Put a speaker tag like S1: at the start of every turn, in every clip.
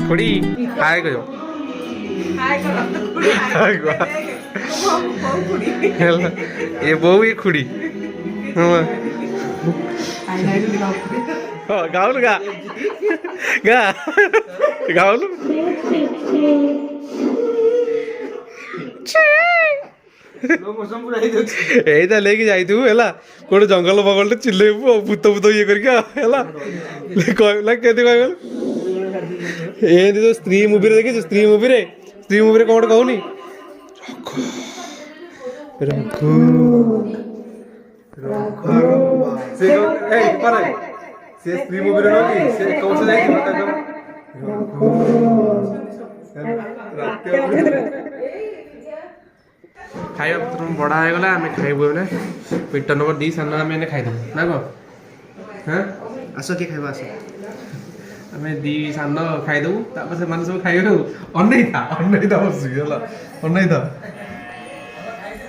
S1: खुड़ी हाय करो ये बहू ये खुड़ी गाउन गा गा गाउन ଏଇଟା ନେଇକି ଯାଇଥିବୁ ହେଲା କୋଉଠି ଜଙ୍ଗଲ ବଗଲଟେ ଚିଲେଇବୁ ଆଉ ଭୂତ ଭୂତ ଇଏ କରିକି ହେଲା କହିଲା କେମିତି କହିବ ଏମିତି ଯୋଉ ସ୍ତ୍ରୀ ମୁଭିରେ ଦେଖିଛୁ ସ୍ତ୍ରୀ ମୁଭିରେ କଣ ଗୋଟେ କହୁନି ସେ ସ୍ତ୍ରୀ ମୁଭିରେ ସେ କହୁଛି ଯାଇଥିବ ଖାଇବା ପତ୍ର ବଢ଼ା ହେଇଗଲା ଆମେ ଖାଇବୁ ଏବେ ମିଟର ନମ୍ବର 2 ସାନ ଆମେ ଏନେ ଖାଇଦେବୁ ନା କ'ଣ ହଁ
S2: ଆସ କିଏ ଖାଇବା ଆସ
S1: ଆମେ 2 ସାନ ଖାଇଦେବୁ ତାପରେ ସେମାନେ ସବୁ ଖାଇବେ ଆଉ ଅନେଇଥା ବସିକି ହେଲା ଅନେଇଥା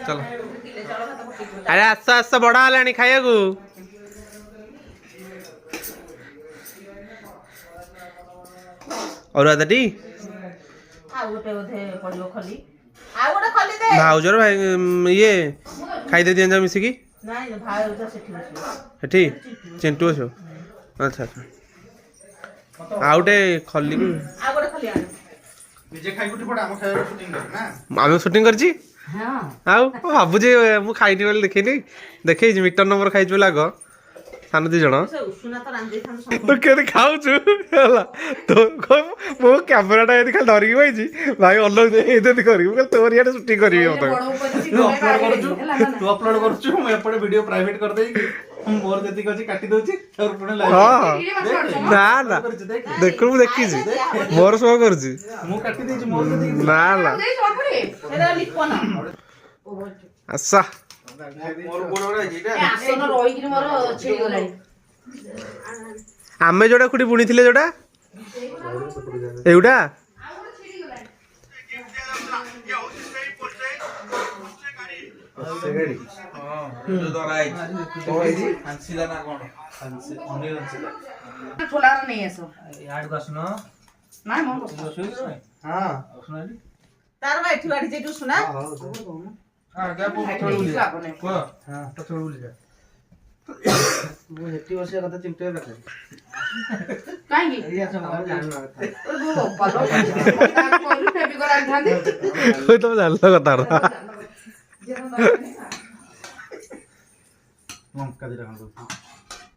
S1: ଚାଲ ଆରେ ଆସ ବଢ଼ା ହେଲାଣି ଖାଇବାକୁ ଅରୁଆ ଦାଟି ଭାଉଜର ଭାଇ ଇଏ ଖାଇଦେ ଦିଅନ୍ତି ମିଶିକି ସେଠି ଚିଣ୍ଟୁ ଅଛୁ ଆଚ୍ଛା ଆଚ୍ଛା ଆଉ ଗୋଟେ ଖଲି ଆମେ ସୁଟିଂ କରିଛି ଆଉ ଭାବୁଛି ମୁଁ ଖାଇନି ବୋଲି ଦେଖେଇଛି ମିଟର ନମ୍ବର ଖାଇଛି ବୋଲି ଆଗ ସାନ 2 ଜଣ ତୁ କେମିତି ଖାଉଛୁ ହେଲା ତୋ ମୋ କ୍ୟାମେରାଟା ଏମିତି ଖାଲି ଧରିକି ବଇଛି ଭାଇ ଅଲଗା ଏମିତି କରିବି ତୋର ଇଆଡ଼େ ସୁଟିଂ କରିବି ମତେ
S2: ତୁ ଅପଲୋଡ କରୁଛୁ ମୁଁ ଏପଟେ ଭିଡିଓ ପ୍ରାଇଭେଟ କରିଦେଇକି ମୋର ଯେତିକି ଅଛି କାଟି ଦଉଛି
S1: ନା ଦେଖୁ ମୁଁ ଦେଖିଛି ମୋର ସବୁ କରୁଛି
S2: ମୁଁ କାଟି ଦେଇଛି ମୋର ଯେତିକି
S1: ନା ଆଶା ଆମେ ଯୋଉଟା ଖୁଟି ବୁଣିଥିଲେ ଯୋଉଟା ଏଇଟା ତମେ ଜାଣିଲ କଥା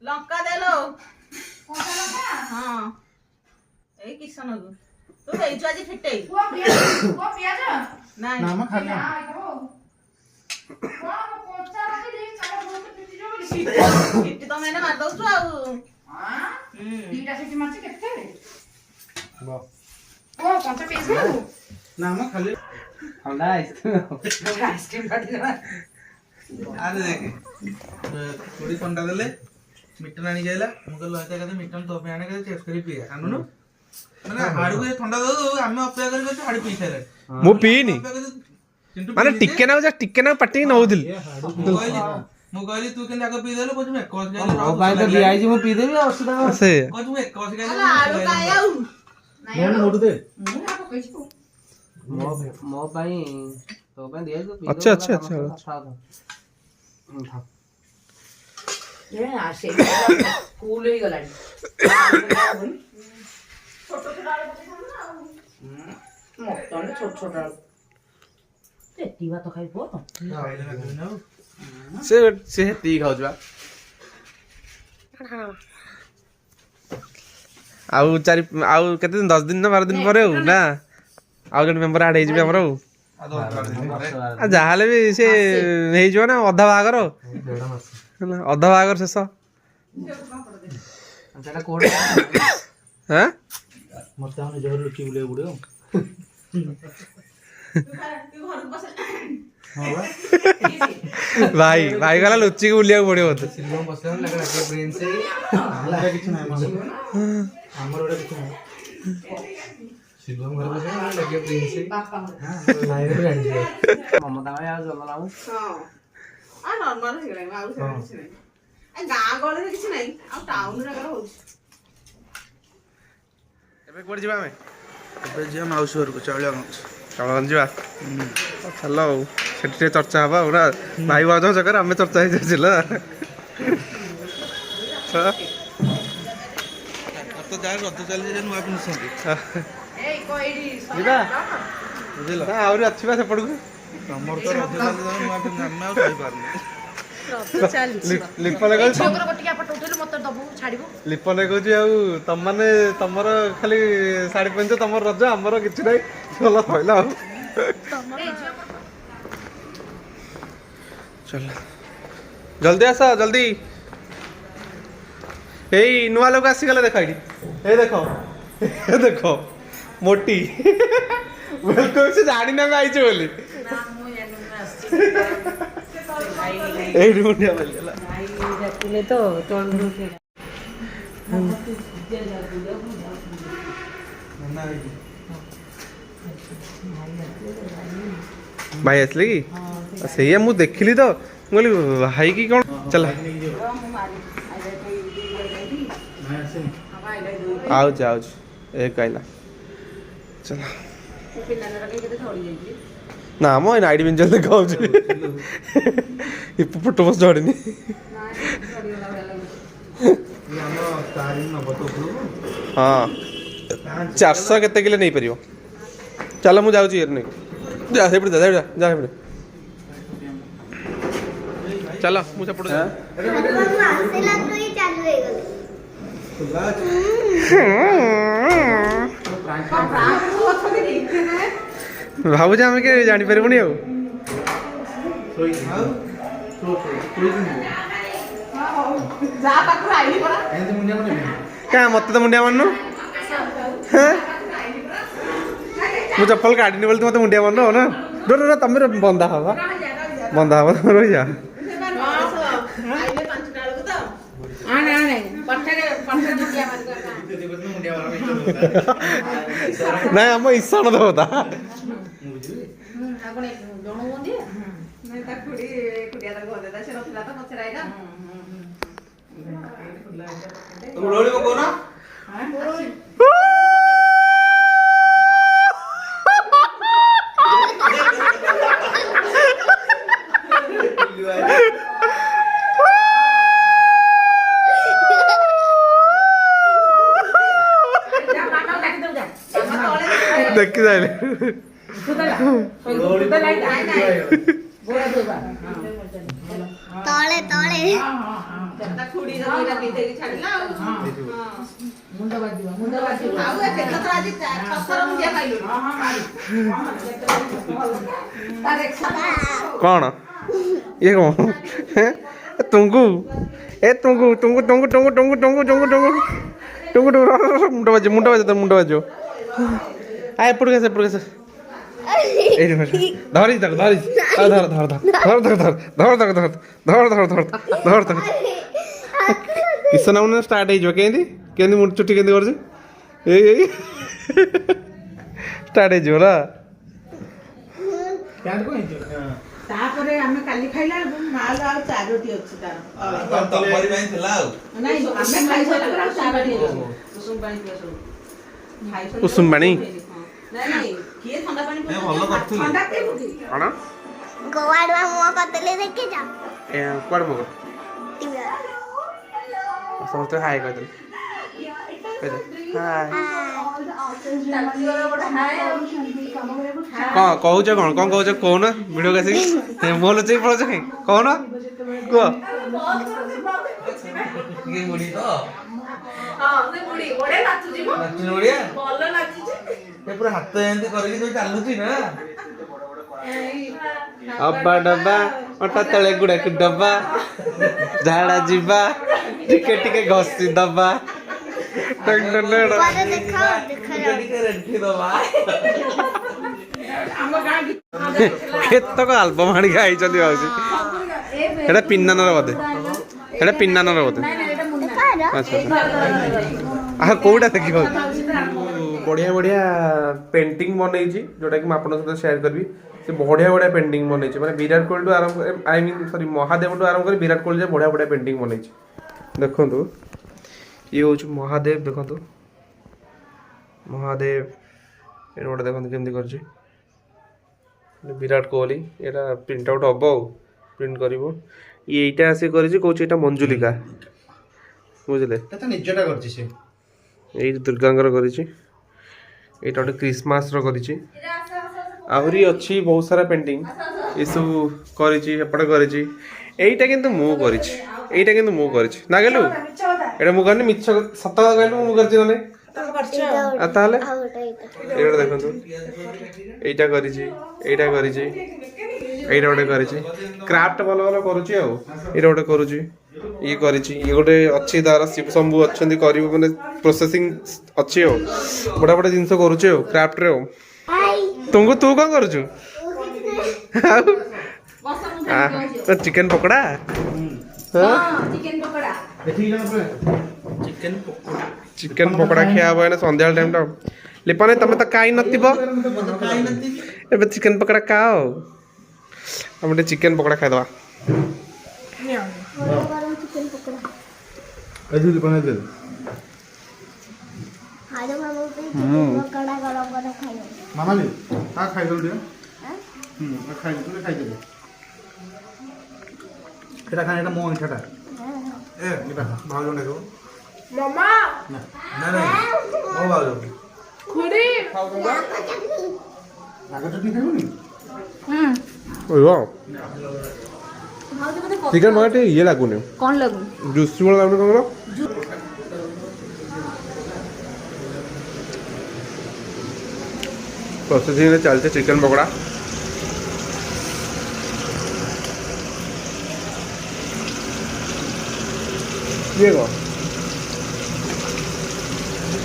S3: ଲଙ୍କା ଦେଲୋ ହଁ ଏଇ କିଶନକୁ ତୁ ଦେଇଛୁ ଆଜି ଫିଟେଇ ନାଇଁ ନା ଖାଲି ସିଟି ତ ମାନେ ମାରି ଦଉଛୁ ଆଉ ଦିଟା ସିଟି ମାରଛି କେତେ କଞ୍ଚା ପିସ୍
S2: ନା ମ ଖାଲି
S3: ଥଣ୍ଡା ଆଇସ୍କ୍ରିମ କାଟି ଦେବା
S2: ଆରେ ଦେଖେ ଥୋଡ଼ି ଥଣ୍ଡା ଦେଲେ ମିଟନ ଆଣିକି ଆଇଲା ମୁଁ କହିଲି ଲହିତା କେତେ ମିଟନ ତୋ ପାଇଁ ଆଣେ କେତେ ଟେଷ୍ଟ କରି ପିଇବା ଆଣୁନୁ ମାନେ ହାଡକୁ ଥଣ୍ଡା ଦଉ ଆମେ ଅପେକ୍ଷା କରି କରିଛୁ ହାଡି ପିଇ ସାରିଲାଣି
S1: ମୁଁ ପିଇନି ମାନେ ଟିକେ ନାକୁ ପାଟିକି ନଉଥିଲି
S2: ମୁଁ କହିଲି ତୁ କେମିତି ଆଗ ପିଇଦେଲୁ କହୁଛୁ ମୁଁ 21
S4: ମୋ ପାଇଁ ତ ଦିଆହେଇଛି ମୁଁ ପିଇଦେବି ଆଉ ଅସୁବିଧା
S1: ସେ
S2: କହୁଛୁ ମୁଁ 21
S4: ମୋ ପାଇଁ ତୋ ପାଇଁ ଦିଆହେଇଛି
S1: ଅଛି
S3: କୁଲ ହେଇଗଲାଣି ଛୋଟ ଛୋଟ ଏତି ଭାତ ଖାଇ ପୁଅ
S1: ସେ ହେତିକି ଖାଉଛି ବା ଆଉ କେତେ ଦିନ 10 ଦିନ ନା 12 ଦିନ ପରେ ଆଉ ନା ଆଉ ଜଣେ ମେମ୍ବର ଆଡ୍ ହେଇଯିବେ ଆମର ଆଉ ଯାହାହେଲେ ବି ସେ ହେଇଯିବ ନା ଅଧା ବାହାଘର ଶେଷ ଭାଇ ଗଲା ଲୁଚିକି ବୁଲିବାକୁ ପଡିବ ମତେ
S3: ଗାଁ ଗହଳିରେ କିଛି ନାହିଁ ଆଉ ଟାଉନ ଜାଗାରେ ହଉଛି।
S1: ଏବେ କୁଆଡେ ଯିବା ଆମେ?
S2: ଏବେ ଯିବା ମାଉସୀ ଘରକୁ ଚାଉଳିଆଗଞ୍ଜ।
S1: ଚାଉଳିଆଗଞ୍ଜ ଯିବା। ଚାଲ ଆଉ ସେଠି ଟିକେ ଚର୍ଚ୍ଚା ହବା ଆଉ ନା ଭାଇ ଭାଉଜ ଜାଗାରେ ଆମେ ଚର୍ଚ୍ଚା ହେଇଯାଇছিল।
S2: ତ ଯାହା ରଜ ଚାଲିଛି ନୂଆ ପିନ୍ଧୁଛନ୍ତି
S1: ଯିବା
S2: ବୁଝିଲ।
S1: ନା ଆହୁରି ଅଛି ବା ସେପଟକୁ।
S2: ତମର ତ ରଜ ଚାଲିଛି ନୂଆ ପିନ୍ଧୁ ଆମେ ଆଉ ରହିପାରୁନି।
S1: ଲିପନ କହୁଛି ଆଉ ତମମାନେ ତମର ଖାଲି ଶାଢୀ ପିନ୍ଧୁଛ ତମର ରଜ ଆମର କିଛି ନାହିଁ ଭଲ କହିଲା ଆଉ। ଚଲ ଜଲ୍ଦି ଆସ ଜଲ୍ଦି। ଏଇ ନୂଆ ଲୋକ ଆସିଗଲେ ଦେଖ ଏଇଠି ଏଇ ଦେଖ ଦେଖ ମୋଟି ସେ ଜାଣିନା ଆମେ ଆଇଛୁ ବୋଲି ଏଇଠି ମୁଣ୍ଡିଆ ମାରିଦେଲା। ଭାଇ ଆସିଲେ କି ସେଇଆ ମୁଁ ଦେଖିଲି ତ ମୁଁ କହିଲି ଭାଇ କି କଣ ଚାଲ ଆଉଛି ଆଉଛି ଏ କହିଲା ଚାଲ ନା ମ ଏ ନାଇଟ୍ ପିନ୍ଧି ଦେଖା ହଉଛି ଫଟୋ ବସ ଝଡ଼ିନି। ହଁ 400 କେତେ କିଲୋ ନେଇପାରିବ। ଚାଲ ମୁଁ ଯାଉଛି ଇଏ ନେଇ ଯା ସେପଟେ ଯା ଯା ସେପଟେ ଚାଲ ମୁଁ ସେପଟେ ଭାବୁଛି ଆମେ କିଏ ଜାଣିପାରିବୁନି ଆଉ। କାଁ ମତେ ତ ମୁଣ୍ଡିଆ ମାରୁନୁ ମୁଁ ଚପଲ କାଢିନି ବୋଲି ତୁ ମତେ ମୁଣ୍ଡିଆ ମାରୁନ ହବ ନା ତମେ ବନ୍ଧା ହବ ତମେ ରହିଯା। ନାଇଁ ଆମ ଈଶାନ ଦେବତା ଦେଖି ସାଇଲେ
S5: ତଳେ ତଳେ
S1: କଣ ଇଏ କଣ ତୁଙ୍ଗୁ ଏ ତୁଙ୍ଗୁ ତୁଙ୍ଗୁ ତୁଙ୍ଗୁ ଟୁଙ୍ଗୁ ଟୁଙ୍ଗୁ ଟୁଙ୍ଗୁ ଟୁଙ୍ଗୁ ଟୁଙ୍ଗୁ ଟୁଙ୍ଗୁ ଟୁଙ୍ଗୁ ମୁଣ୍ଡ ବାଜିବ ମୁଣ୍ଡ ବାଜିବ ଆ ଏପଟକୁ ଆସ ଏଇଠି ଧରିଛି ତାକୁ ଧରିଛି ଧର ଧର ଧର ଧର ଧର ଧର ଧର ଧର ଧର ଧର ଧର ଧର ଧର କିସ ନାମ ଷ୍ଟାର୍ଟ ହେଇଯିବ କେମିତି କେମିତି ମୁଣ୍ଡ ଚୁଟି କେମିତି କରୁଛି ଏଇ ଷ୍ଟାର୍ଟ ହେଇଯିବ ନା।
S3: ତାପରେ ଆମେ କାଲି ଖାଇଲା ବେଳକୁ ମାଲ ଆଉ 4ଟି ଅଛି ତାର ନାଇଁ ଆମେ ଖାଇସାରିଲା ପରେ ଆଉ 4ଟି ଅଛି ଉଷୁମ ପାଣି ପିଆ ସବୁ
S1: ଉଷୁମ ପାଣି
S3: ନାଇଁ କିଏ ଥଣ୍ଡା ପାଣି ଥଣ୍ଡା ପିଇବୁ
S1: କଣ
S5: ଗୋଆଡୁଆ ମୁହଁ କରିଦେଲେ ଦେଖିଛ
S1: କୁଆଡ଼େ ମଗ ସମସ୍ତେ ହାଇ କହିଦେଲେ କଣ କହୁଛ କଣ କହୁଛ କହୁନ ଭିଡ଼ିଓ ଆସିକି ମୋ ଲୁଚେଇ ପଳଉଛ କାଇଁ କହୁନ କୁହ
S2: ପୁରା ହାତ ଏମିତି କରିକି ଯୋଉ ଚାଲୁଛି ନା
S1: ଅବା ଡବା ଅଟା ତଳେ ଗୁଡାକୁ ଡବା ଝାଡା ଯିବା ଟିକେ ଟିକେ ଘଷି ଦବା କେତକ ଆଲବମ୍ ଆଣିକି ଆଇଛନ୍ତି ଭାବୁଛି ସେଟା ପିନ୍ନାନର ବୋଧେ ସେଟା ପିନ୍ନାନର ବୋଧେ ଆଚ୍ଛା କୋଉଟା ଦେଖିବ ବଢିଆ ବଢିଆ ପେଣ୍ଟିଂ ବନେଇଛି ଯୋଉଟା କି ମୁଁ ଆପଣଙ୍କ ସହିତ ସେୟାର କରିବି ସେ ବଢିଆ ବଢିଆ ପେଣ୍ଟିଂ ବନେଇଛି ମାନେ ବିରାଟ କୋହଲିଠୁ ଆରମ୍ଭ ଆଇ ମିନ୍ ସରି ମହାଦେବଠୁ ଆରମ୍ଭ କରି ବିରାଟ କୋହଲି ବଢିଆ ବଢିଆ ପେଣ୍ଟିଂ ବନେଇଛି। ଦେଖନ୍ତୁ ଇଏ ହେଉଛି ମହାଦେବ। ଦେଖନ୍ତୁ ମହାଦେବ ଏଇଟା ଗୋଟେ ଦେଖନ୍ତୁ କେମିତି କରିଛି ବିରାଟ କୋହଲି। ଏଇଟା ପ୍ରିଣ୍ଟ ଆଉଟ୍ ହବ ଆଉ ପ୍ରିଣ୍ଟ କରିବ। ଇଏ ଏଇଟା ଆସି କରିଛି କହୁଛି ଏଇଟା ମଞ୍ଜୁଲିକା ବୁଝିଲେ।
S2: ନିଜଟା କରିଛି ସେ।
S1: ଏଇ ଦୁର୍ଗାଙ୍କର କରିଛି। ଏଇଟା ଗୋଟେ କ୍ରିସମାସର କରିଛି। ଆହୁରି ଅଛି ବହୁତ ସାରା ପେଣ୍ଟିଂ ଏସବୁ କରିଛି ଏପଟେ କରିଛି। ଏଇଟା କିନ୍ତୁ ମୁଁ କରିଛି। ଏଇଟା କିନ୍ତୁ ମୁଁ କରିଛି ନା ଗେଲୁ ଏଇଟା ମୁଁ କରିନି ମିଛ ସତ କଥା କହିଲୁ ମୁଁ କରିଛି ମାନେ ଆଉ ତାହେଲେ ଏଇଟା ଦେଖନ୍ତୁ ଏଇଟା କରିଛି ଏଇଟା କରିଛି ଏଇଟା ଗୋଟେ କରିଛି। କ୍ରାଫ୍ଟ ଭଲ ଭଲ କରୁଛି ଆଉ ଏଇଟା ଗୋଟେ କରୁଛି। ଇଏ କରିଛି ଇଏ ଗୋଟେ ଅଛି ତାର ଶିବ ଶମ୍ଭୁ ଅଛନ୍ତି କରିବ ମାନେ ପ୍ରୋସେସିଂ ଅଛି ଆଉ ବଢ଼ିଆ ବଢ଼ିଆ ଜିନିଷ କରୁଛି ଆଉ କ୍ରାଫ୍ଟରେ ଆଉ। ତୁ କ'ଣ କରୁଛୁ ଆଉ ଚିକେନ ପକୋଡ଼ା ଚିକେନ ପକୋଡ଼ା ଖିଆ ହବ ଏଇନା ସନ୍ଧ୍ୟାବେଳ ଟାଇମ୍ଟା। ଲିପାନେ ତମେ ତ ଖାଇ ନଥିବ ଏବେ ଚିକେନ ପକୋଡ଼ା ଖାଅ ଆଉ ଆମେ ଟିକେ ଚିକେନ ପକୋଡ଼ା ଖାଇଦେବା।
S2: ମାମାଲି ତା ଖାଇଦେଲୁ ଟିକେ ଖାଇଦେଲୁ ଏଇଟା ଖାଇ ଏଇଟା ମୋ ଅଇଁଠାଟା ଏ ନିପା ଭାଉଜ ନେଇଦେବ ମାମା ନା ନାଇଁ ମୋ ଭାଉଜ ଖୁଡ଼ି ରାଗ ଚଟଣି ଖାଇବୁନି
S1: ଚିକେନ ପକୋଡ଼ା ଟିକେ ଇଏ ଲାଗୁନି
S3: କ'ଣ ଲାଗୁନି
S1: ଜୁସି ଭଳିଆ ଲାଗୁନି କ'ଣ ପ୍ରୋସେସିଂରେ ଚାଲିଛି ଚିକେନ ପକୋଡ଼ା। ଇଏ କ'ଣ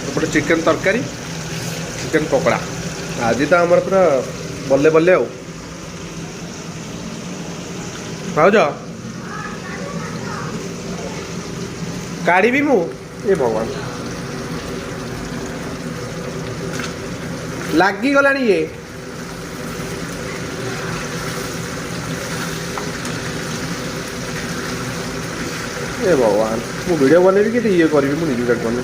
S1: ଏପଟେ ଚିକେନ ତରକାରୀ ଚିକେନ ପକୋଡ଼ା ଆଜି ତ ଆମର ପୁରା ବଲ୍ଲେ ବଲ୍ଲେ ଆଉ। ଭାଉଜ କାଢ଼ିବି ମୁଁ ଏ ଭଗବାନ ଲାଗିଗଲାଣି ଇଏ ଏ ଭଗବାନ ମୁଁ ଭିଡ଼ିଓ ବନେଇବି କି ଇଏ କରିବି ମୁଁ ନିଜେ କାଟିପାରୁନି।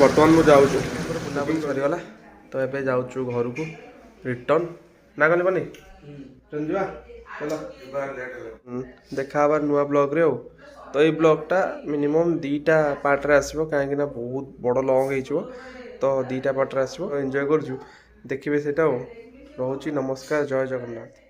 S1: ବର୍ତ୍ତମାନ ମୁଁ ଯାଉଛୁ ବୁଲାବୁଲି ସରିଗଲା ତ ଏବେ ଯାଉଛୁ ଘରକୁ ରିଟର୍ନ ନା କଲି ବନି ଯିବା ଦେଖା ହେବା ନୂଆ ବ୍ଲଗ୍ରେ ଆଉ। ତ ଏଇ ବ୍ଲଗ୍ଟା ମିନିମମ୍ 2ଟା ପାର୍ଟରେ ଆସିବ କାହିଁକିନା ବହୁତ ବଡ଼ ଲଙ୍ଗ୍ ହେଇଯିବ ତ 2ଟା ପାର୍ଟରେ ଆସିବ ଏନ୍ଜୟ କରୁଛୁ ଦେଖିବେ ସେଇଟା ଆଉ। ରହୁଛି ନମସ୍କାର ଜୟ ଜଗନ୍ନାଥ।